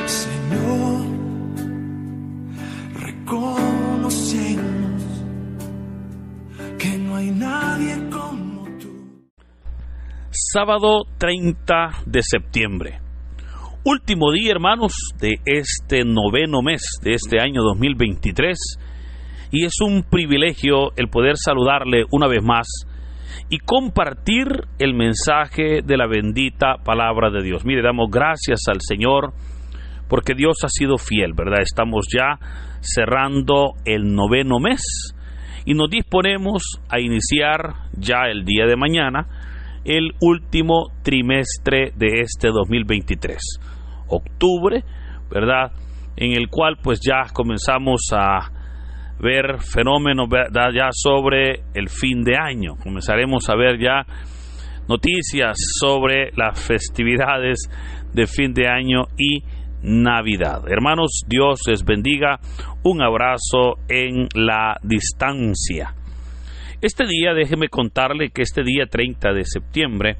Señor, reconocemos que no hay nadie como tú. Sábado 30 de septiembre. Último día, hermanos, de este noveno mes de este año 2023. Y es un privilegio el poder saludarle una vez más y compartir el mensaje de la bendita palabra de Dios. Mire, damos gracias al Señor porque Dios ha sido fiel, ¿verdad? Estamos ya cerrando el noveno mes y nos disponemos a iniciar ya el día de mañana el último trimestre de este 2023. Octubre, ¿verdad? En el cual pues ya comenzamos a ver fenómenos, ¿verdad?, ya sobre el fin de año. Comenzaremos a ver ya noticias sobre las festividades de fin de año y Navidad. Hermanos, Dios les bendiga. Un abrazo en la distancia. Este día, déjeme contarle que este día 30 de septiembre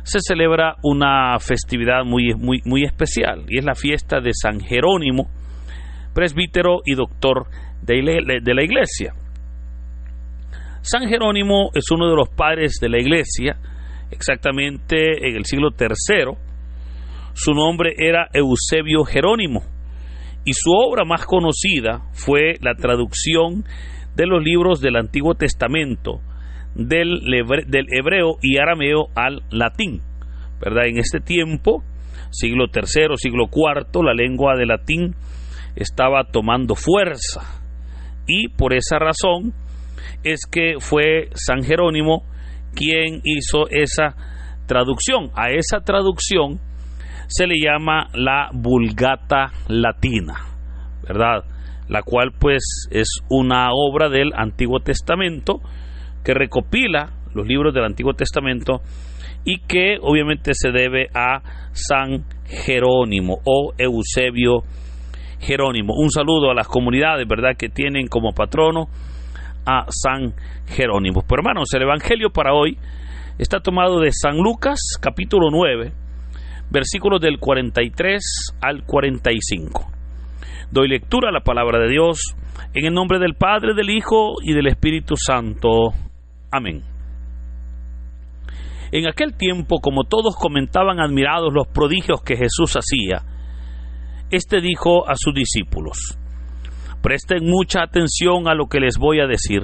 se celebra una festividad muy especial, y es la fiesta de San Jerónimo, presbítero y doctor de la iglesia. San Jerónimo es uno de los padres de la iglesia, exactamente en el siglo III. Su nombre era Eusebio Jerónimo, y su obra más conocida fue la traducción de los libros del Antiguo Testamento del hebreo y arameo al latín, ¿verdad? En este tiempo, siglo III, siglo IV, la lengua de latín estaba tomando fuerza, y por esa razón es que fue San Jerónimo quien hizo esa traducción. A esa traducción se le llama la Vulgata Latina, ¿verdad? La cual pues es una obra del Antiguo Testamento que recopila los libros del Antiguo Testamento y que obviamente se debe a San Jerónimo o Eusebio Jerónimo. Un saludo a las comunidades, ¿verdad?, que tienen como patrono a San Jerónimo. Pero hermanos, el evangelio para hoy está tomado de San Lucas, capítulo 9, versículos del 43 al 45. Doy lectura a la palabra de Dios en el nombre del Padre, del Hijo y del Espíritu Santo. Amén. En aquel tiempo, como todos comentaban admirados los prodigios que Jesús hacía, Este dijo a sus discípulos: presten mucha atención a lo que les voy a decir.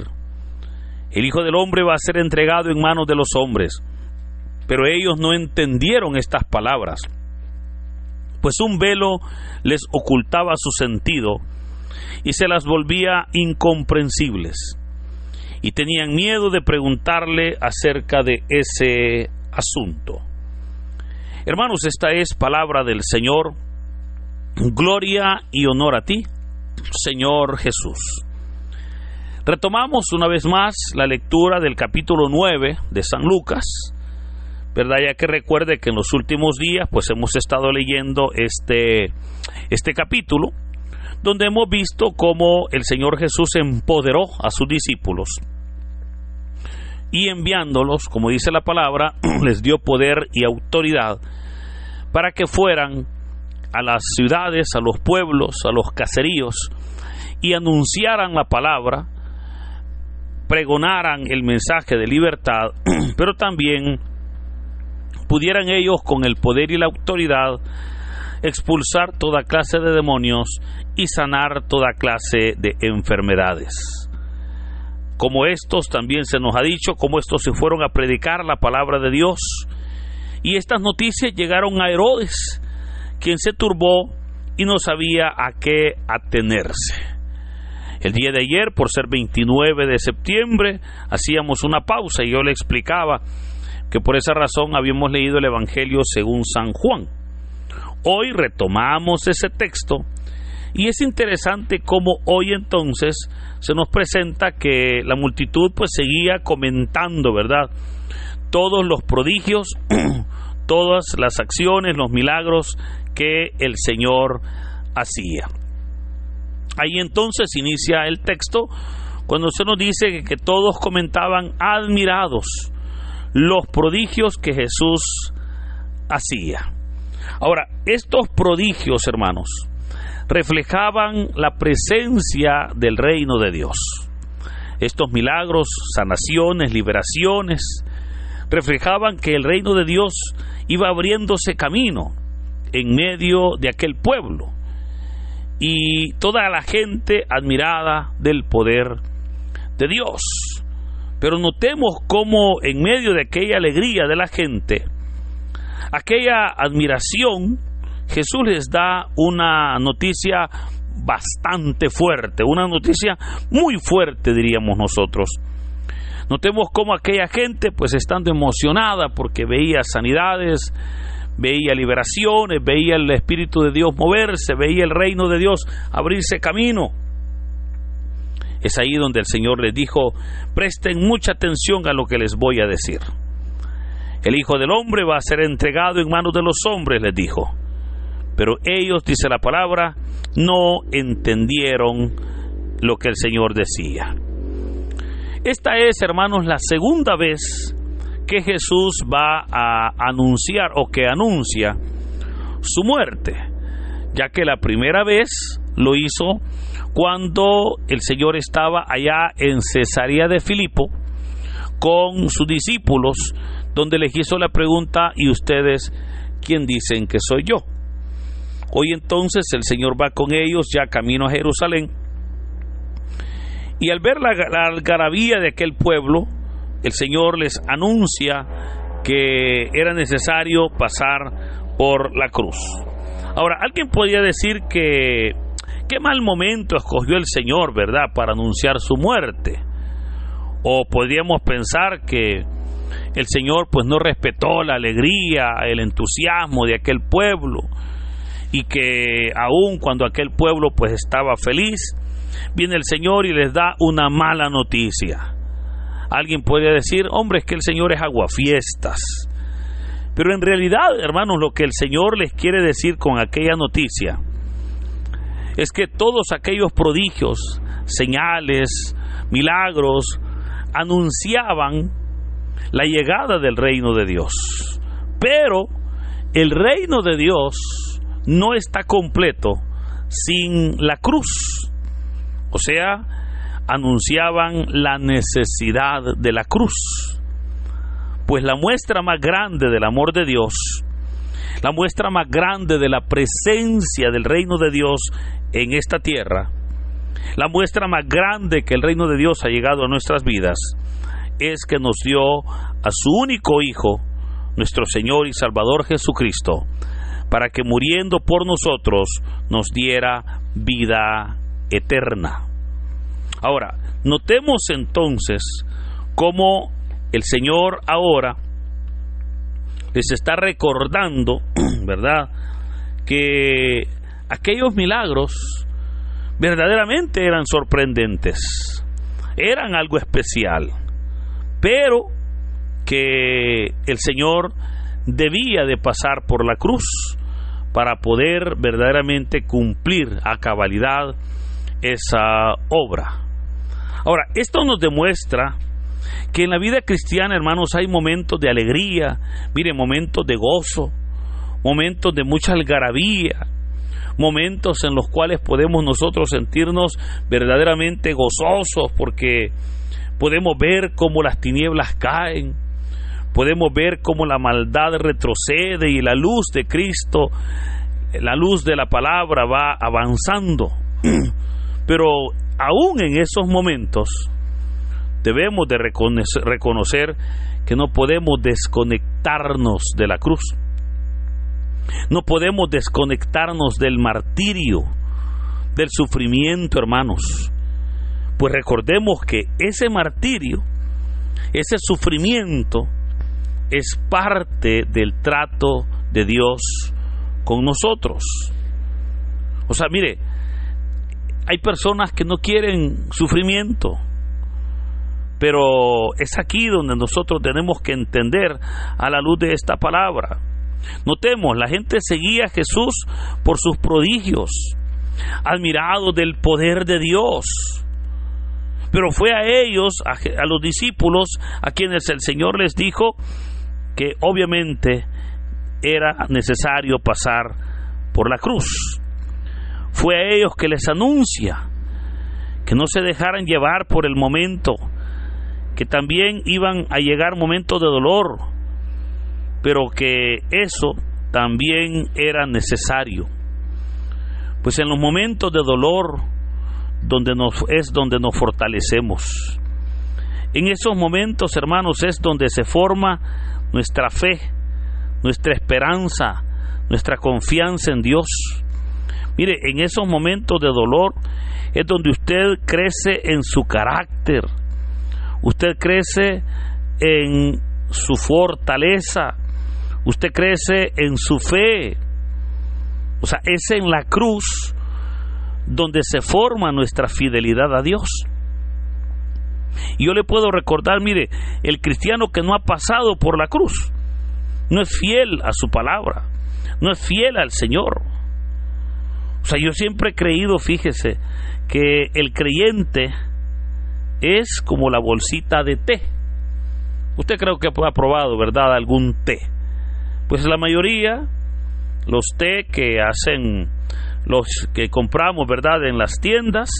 El Hijo del Hombre va a ser entregado en manos de los hombres. Pero ellos no entendieron estas palabras, pues un velo les ocultaba su sentido y se las volvía incomprensibles, y tenían miedo de preguntarle acerca de ese asunto. Hermanos, esta es palabra del Señor. Gloria y honor a ti, Señor Jesús. Retomamos una vez más la lectura del capítulo 9 de San Lucas, ¿verdad? Ya que recuerde que en los últimos días pues hemos estado leyendo este capítulo, donde hemos visto cómo el Señor Jesús empoderó a sus discípulos y enviándolos, como dice la palabra, les dio poder y autoridad para que fueran a las ciudades, a los pueblos, a los caseríos, y anunciaran la palabra, pregonaran el mensaje de libertad, pero también pudieran ellos con el poder y la autoridad expulsar toda clase de demonios y sanar toda clase de enfermedades. Como estos también se nos ha dicho, como estos se fueron a predicar la palabra de Dios, y estas noticias llegaron a Herodes, quien se turbó y no sabía a qué atenerse. El día de ayer, por ser 29 de septiembre, hacíamos una pausa y yo le explicaba que por esa razón habíamos leído el Evangelio según San Juan. Hoy retomamos ese texto y es interesante cómo hoy entonces se nos presenta que la multitud pues seguía comentando, ¿verdad?, todos los prodigios, todas las acciones, los milagros que el Señor hacía. Ahí entonces inicia el texto cuando se nos dice que todos comentaban admirados los prodigios que Jesús hacía. Ahora, estos prodigios, hermanos, reflejaban la presencia del reino de Dios. Estos milagros, sanaciones, liberaciones, reflejaban que el reino de Dios iba abriéndose camino en medio de aquel pueblo, y toda la gente admirada del poder de Dios. Pero notemos cómo en medio de aquella alegría de la gente, aquella admiración, Jesús les da una noticia bastante fuerte, una noticia muy fuerte, diríamos nosotros. Notemos cómo aquella gente, pues estando emocionada porque veía sanidades, veía liberaciones, veía el Espíritu de Dios moverse, veía el reino de Dios abrirse camino. Es ahí donde el Señor les dijo: presten mucha atención a lo que les voy a decir. El Hijo del Hombre va a ser entregado en manos de los hombres, les dijo. Pero ellos, dice la palabra, no entendieron lo que el Señor decía. Esta es, hermanos, la segunda vez que Jesús va a anunciar o que anuncia su muerte, ya que la primera vez lo hizo cuando el Señor estaba allá en Cesarea de Filipo con sus discípulos, donde les hizo la pregunta: ¿y ustedes quién dicen que soy yo? Hoy entonces el Señor va con ellos ya camino a Jerusalén, y al ver la algarabía de aquel pueblo, el Señor les anuncia que era necesario pasar por la cruz. Ahora, alguien podría decir que qué mal momento escogió el Señor, ¿verdad?, para anunciar su muerte. O podríamos pensar que el Señor pues no respetó la alegría, el entusiasmo de aquel pueblo, y que aun cuando aquel pueblo pues estaba feliz, viene el Señor y les da una mala noticia. Alguien puede decir: hombre, es que el Señor es aguafiestas. Pero en realidad, hermanos, lo que el Señor les quiere decir con aquella noticia es que todos aquellos prodigios, señales, milagros, anunciaban la llegada del reino de Dios. Pero el reino de Dios no está completo sin la cruz. O sea, anunciaban la necesidad de la cruz. Pues la muestra más grande del amor de Dios, la muestra más grande de la presencia del reino de Dios en esta tierra, la muestra más grande que el reino de Dios ha llegado a nuestras vidas, es que nos dio a su único Hijo, nuestro Señor y Salvador Jesucristo, para que muriendo por nosotros nos diera vida eterna. Ahora, notemos entonces cómo el Señor ahora les está recordando, ¿verdad?, que aquellos milagros verdaderamente eran sorprendentes, eran algo especial, pero que el Señor debía de pasar por la cruz para poder verdaderamente cumplir a cabalidad esa obra. Ahora, esto nos demuestra que en la vida cristiana, hermanos, hay momentos de alegría, miren, momentos de gozo, momentos de mucha algarabía, momentos en los cuales podemos nosotros sentirnos verdaderamente gozosos porque podemos ver cómo las tinieblas caen, podemos ver cómo la maldad retrocede y la luz de Cristo, la luz de la palabra va avanzando. Pero aún en esos momentos debemos de reconocer que no podemos desconectarnos de la cruz. No podemos desconectarnos del martirio, del sufrimiento, hermanos. Pues recordemos que ese martirio, ese sufrimiento, es parte del trato de Dios con nosotros. O sea, mire, hay personas que no quieren sufrimiento, pero es aquí donde nosotros tenemos que entender a la luz de esta palabra. Notemos, la gente seguía a Jesús por sus prodigios, admirados del poder de Dios. Pero fue a ellos, a los discípulos, a quienes el Señor les dijo que obviamente era necesario pasar por la cruz. Fue a ellos que les anuncia que no se dejaran llevar por el momento, que también iban a llegar momentos de dolor, pero que eso también era necesario. Pues en los momentos de dolor es donde nos fortalecemos. En esos momentos, hermanos, es donde se forma nuestra fe, nuestra esperanza, nuestra confianza en Dios. Mire, en esos momentos de dolor es donde usted crece en su carácter, usted crece en su fortaleza, usted crece en su fe. O sea, es en la cruz donde se forma nuestra fidelidad a Dios. Y yo le puedo recordar, mire, el cristiano que no ha pasado por la cruz no es fiel a su palabra, no es fiel al Señor. O sea, yo siempre he creído, fíjese, que el creyente es como la bolsita de té. Usted creo que ha probado, ¿verdad?, algún té. Pues la mayoría, los té que hacen, los que compramos, ¿verdad?, en las tiendas,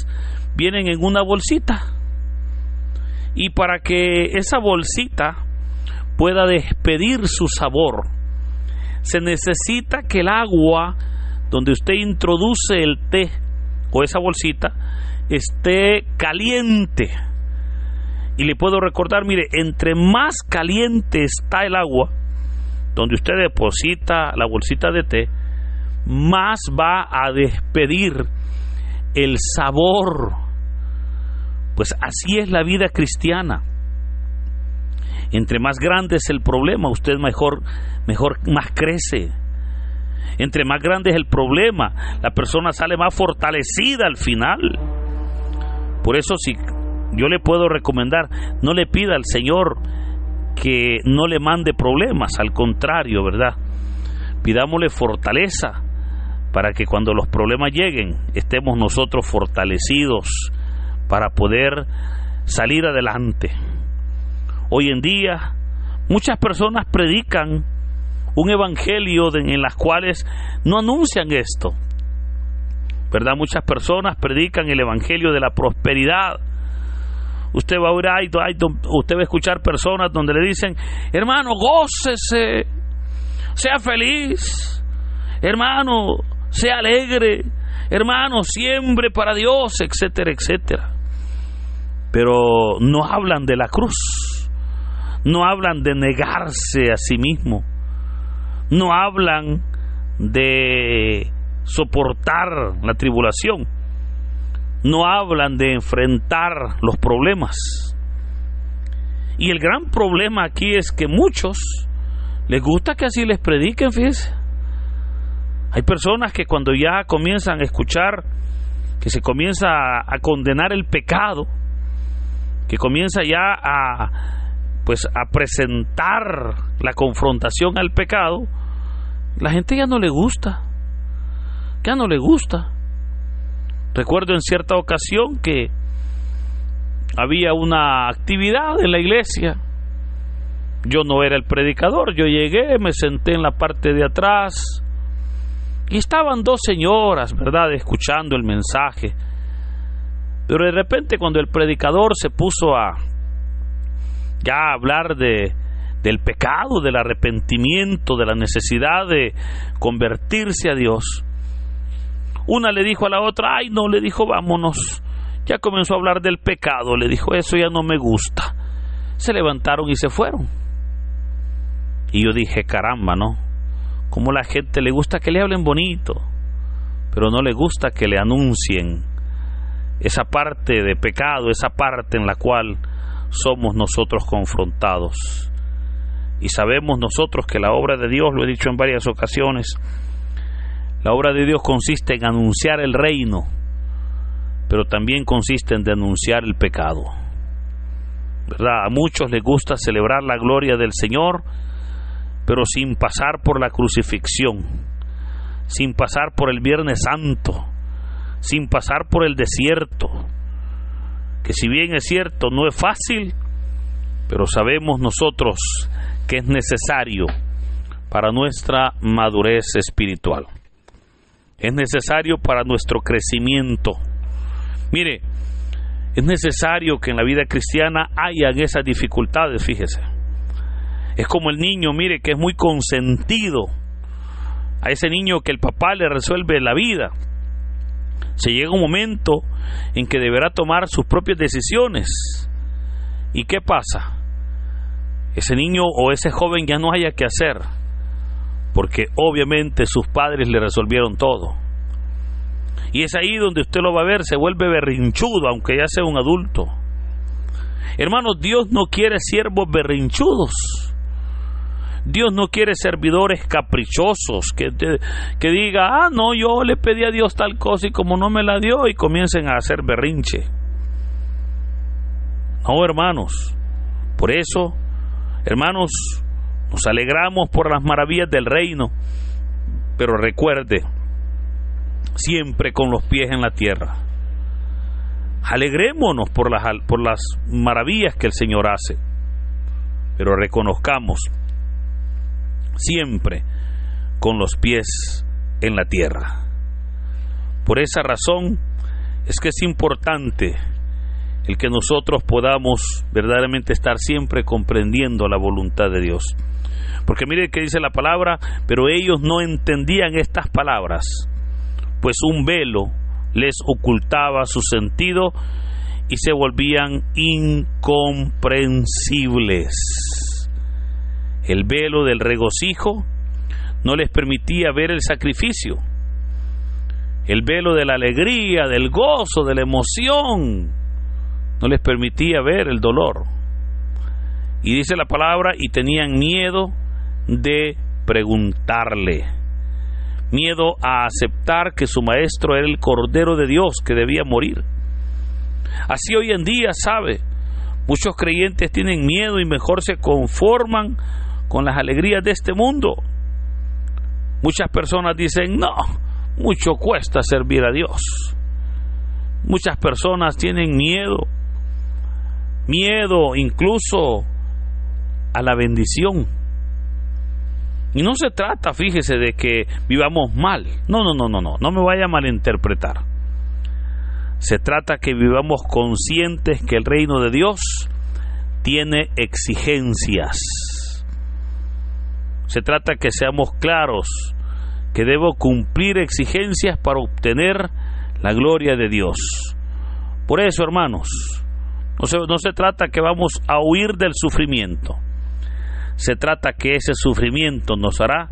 vienen en una bolsita. Y para que esa bolsita pueda despedir su sabor, se necesita que el agua donde usted introduce el té o esa bolsita esté caliente. Y le puedo recordar, mire, entre más caliente está el agua donde usted deposita la bolsita de té, más va a despedir el sabor. Pues así es la vida cristiana. Entre más grande es el problema, usted más crece. Entre más grande es el problema, la persona sale más fortalecida al final. Por eso, si yo le puedo recomendar, no le pida al Señor que no le mande problemas, al contrario, ¿verdad? Pidámosle fortaleza para que cuando los problemas lleguen, estemos nosotros fortalecidos para poder salir adelante. Hoy en día, muchas personas predican un evangelio en las cuales no anuncian esto, ¿verdad? Muchas personas predican el evangelio de la prosperidad. Usted va a oír, usted va a escuchar personas donde le dicen: hermano, gócese, sea feliz, hermano, sea alegre, hermano, siembre para Dios, etcétera, etcétera. Pero no hablan de la cruz, no hablan de negarse a sí mismo, no hablan de soportar la tribulación, no hablan de enfrentar los problemas. Y el gran problema aquí es que muchos les gusta que así les prediquen, fíjense. Hay personas que cuando ya comienzan a escuchar que se comienza a condenar el pecado, que comienza ya a presentar la confrontación al pecado, la gente ya no le gusta. Recuerdo en cierta ocasión que había una actividad en la iglesia. Yo no era el predicador, yo llegué, me senté en la parte de atrás y estaban dos señoras, ¿verdad?, escuchando el mensaje. Pero de repente, cuando el predicador se puso a hablar del pecado, del arrepentimiento, de la necesidad de convertirse a Dios, una le dijo a la otra: ay, no, le dijo, vámonos. Ya comenzó a hablar del pecado, le dijo, eso ya no me gusta. Se levantaron y se fueron. Y yo dije, caramba, ¿no? Como la gente le gusta que le hablen bonito, pero no le gusta que le anuncien esa parte de pecado, esa parte en la cual somos nosotros confrontados. Y sabemos nosotros que la obra de Dios, lo he dicho en varias ocasiones, la obra de Dios consiste en anunciar el reino, pero también consiste en denunciar el pecado, ¿verdad? A muchos les gusta celebrar la gloria del Señor, pero sin pasar por la crucifixión, sin pasar por el Viernes Santo, sin pasar por el desierto, que si bien es cierto no es fácil, pero sabemos nosotros que es necesario para nuestra madurez espiritual. Es necesario para nuestro crecimiento. Mire, es necesario que en la vida cristiana hayan esas dificultades, fíjese. Es como el niño, mire, que es muy consentido. A ese niño que el papá le resuelve la vida. Se llega un momento en que deberá tomar sus propias decisiones. ¿Y qué pasa? Ese niño o ese joven ya no haya que hacer, porque obviamente sus padres le resolvieron todo. Y es ahí donde usted lo va a ver, se vuelve berrinchudo, aunque ya sea un adulto. Hermanos, Dios no quiere siervos berrinchudos. Dios no quiere servidores caprichosos que diga, no, yo le pedí a Dios tal cosa y como no me la dio, y comiencen a hacer berrinche. No, hermanos. Por eso, hermanos, nos alegramos por las maravillas del reino, pero recuerde, siempre con los pies en la tierra. Alegrémonos por las maravillas que el Señor hace, pero reconozcamos siempre con los pies en la tierra. Por esa razón es que es importante el que nosotros podamos verdaderamente estar siempre comprendiendo la voluntad de Dios. Porque mire que dice la palabra, pero ellos no entendían estas palabras, pues un velo les ocultaba su sentido y se volvían incomprensibles. El velo del regocijo no les permitía ver el sacrificio. El velo de la alegría, del gozo, de la emoción, no les permitía ver el dolor. Y dice la palabra, y tenían miedo de preguntarle, miedo a aceptar que su maestro era el Cordero de Dios que debía morir. Así hoy en día, ¿sabe? Muchos creyentes tienen miedo y mejor se conforman con las alegrías de este mundo. Muchas personas dicen, no, mucho cuesta servir a Dios. Muchas personas tienen miedo incluso a la bendición. Y no se trata, fíjese, de que vivamos mal. No me vaya a malinterpretar. Se trata que vivamos conscientes que el reino de Dios tiene exigencias. Se trata que seamos claros que debo cumplir exigencias para obtener la gloria de Dios. Por eso, hermanos, no se trata que vamos a huir del sufrimiento. Se trata que ese sufrimiento nos hará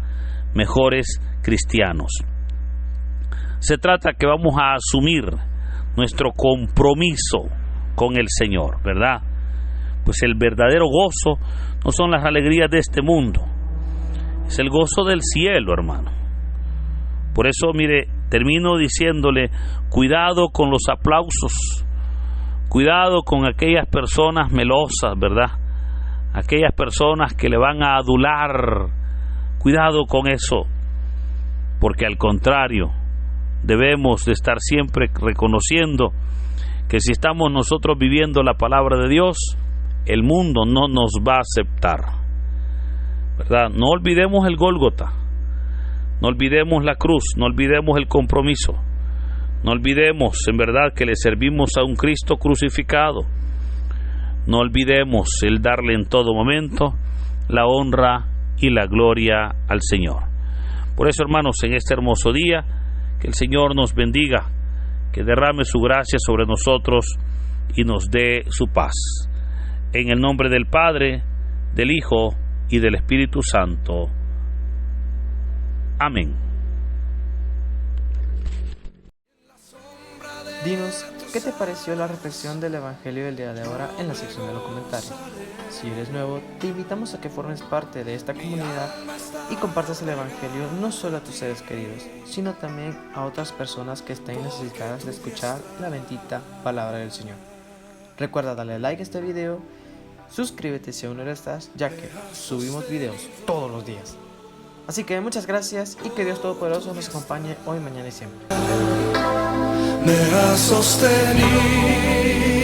mejores cristianos. Se trata que vamos a asumir nuestro compromiso con el Señor, ¿verdad? Pues el verdadero gozo no son las alegrías de este mundo, es el gozo del cielo, hermano. Por eso, mire, termino diciéndole, cuidado con los aplausos, cuidado con aquellas personas melosas, ¿verdad? Aquellas personas que le van a adular, cuidado con eso, porque al contrario, debemos de estar siempre reconociendo que si estamos nosotros viviendo la palabra de Dios, el mundo no nos va a aceptar, ¿verdad? No olvidemos el Gólgota, no olvidemos la cruz, no olvidemos el compromiso, no olvidemos en verdad que le servimos a un Cristo crucificado, no olvidemos el darle en todo momento la honra y la gloria al Señor. Por eso, hermanos, en este hermoso día, que el Señor nos bendiga, que derrame su gracia sobre nosotros y nos dé su paz. En el nombre del Padre, del Hijo y del Espíritu Santo. Amén. Dinos, ¿qué te pareció la reflexión del Evangelio del día de ahora en la sección de los comentarios? Si eres nuevo, te invitamos a que formes parte de esta comunidad y compartas el Evangelio no solo a tus seres queridos, sino también a otras personas que estén necesitadas de escuchar la bendita palabra del Señor. Recuerda darle like a este video, suscríbete si aún no lo estás, ya que subimos videos todos los días. Así que muchas gracias y que Dios Todopoderoso nos acompañe hoy, mañana y siempre. Me ha sostenido.